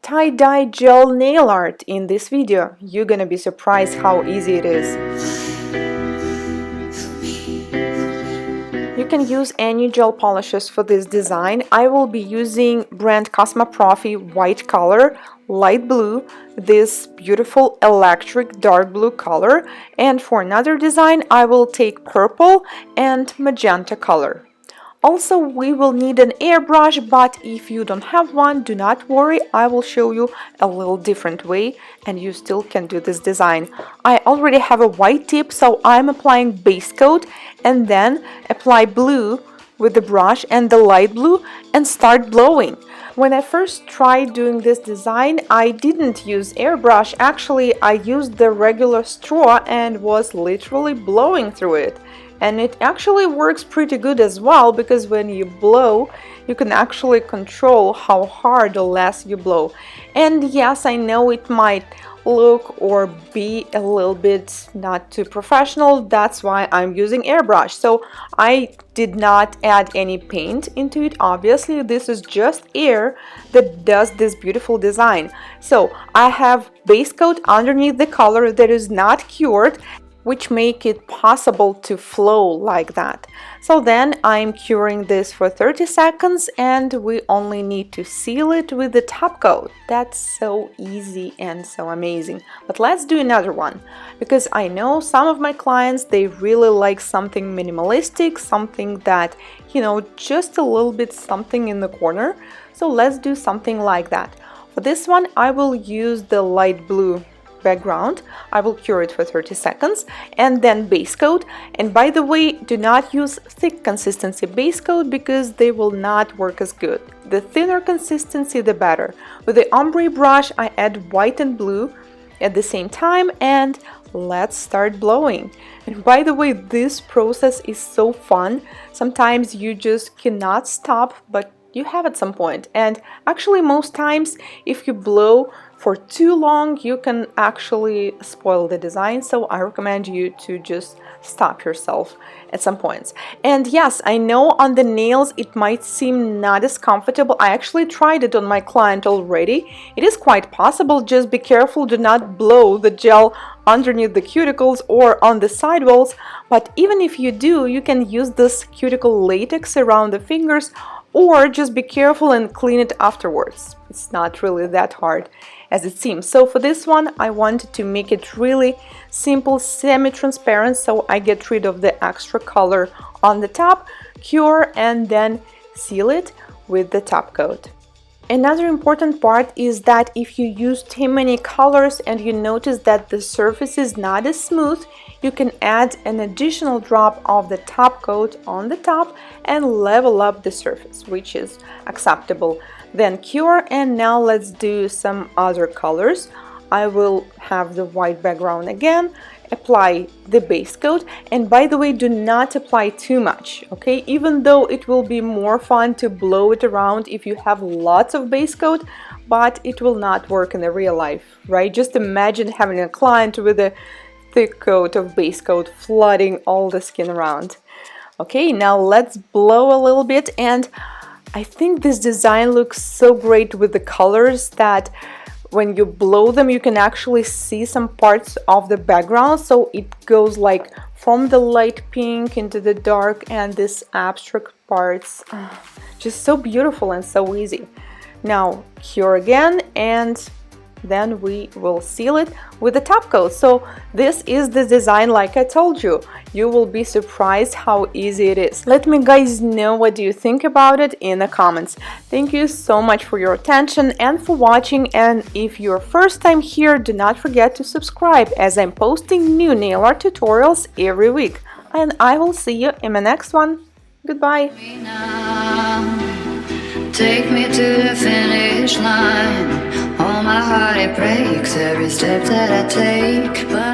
tie-dye gel nail art in this video. You're gonna be surprised how easy it is. You can use any gel polishes for this design. I will be using brand Cosmo Profi white color, light blue, this beautiful electric dark blue color, and for another design I will take purple and magenta color. Also, we will need an airbrush, but if you don't have one, do not worry, I will show you a little different way and you still can do this design. I already have a white tip, so I'm applying base coat and then apply blue with the brush and the light blue and start blowing. When I first tried doing this design, I didn't use airbrush. Actually, I used the regular straw and was literally blowing through it. And it actually works pretty good as well, because when you blow, you can actually control how hard or less you blow. And yes, I know it might look or be a little bit not too professional. That's why I'm using airbrush. So I did not add any paint into it. Obviously, this is just air that does this beautiful design. So I have base coat underneath the color that is not cured, which make it possible to flow like that. So then I'm curing this for 30 seconds and we only need to seal it with the top coat. That's so easy and so amazing. But let's do another one, because I know some of my clients, they really like something minimalistic, something that, you know, just a little bit something in the corner. So let's do something like that. For this one, I will use the light blue background. I will cure it for 30 seconds and then base coat. And by the way, do not use thick consistency base coat because they will not work as good. The thinner consistency, the better. With the ombre brush, I add white and blue at the same time and let's start blowing. And by the way, this process is so fun. Sometimes you just cannot stop, but you have at some point. And actually, most times, if you blow for too long, you can actually spoil the design. So I recommend you to just stop yourself at some points. And yes, I know on the nails it might seem not as comfortable. I actually tried it on my client already. It is quite possible. Just be careful, do not blow the gel underneath the cuticles or on the sidewalls. But even if you do, you can use this cuticle latex around the fingers, or just be careful and clean it afterwards. It's not really that hard as it seems. So for this one, I wanted to make it really simple, semi-transparent, so I get rid of the extra color on the top, cure, and then seal it with the top coat. Another important part is that if you use too many colors and you notice that the surface is not as smooth, you can add an additional drop of the top coat on the top and level up the surface, which is acceptable. Then cure, and now let's do some other colors. I will have the white background again, apply the base coat, and by the way, do not apply too much, okay? Even though it will be more fun to blow it around if you have lots of base coat, but it will not work in the real life, right? Just imagine having a client with a thick coat of base coat flooding all the skin around. Okay, now let's blow a little bit, and I think this design looks so great with the colors that when you blow them, you can actually see some parts of the background. So it goes like from the light pink into the dark and this abstract parts. Just so beautiful and so easy. Now cure again, and then we will seal it with the top coat. So this is the design like I told you. You will be surprised how easy it is. Let me guys know what do you think about it in the comments. Thank you so much for your attention and for watching, and if you're first time here, do not forget to subscribe as I'm posting new nail art tutorials every week. And I will see you in my next one. Goodbye. Take me to the finish line. All my heart it breaks every step that I take, but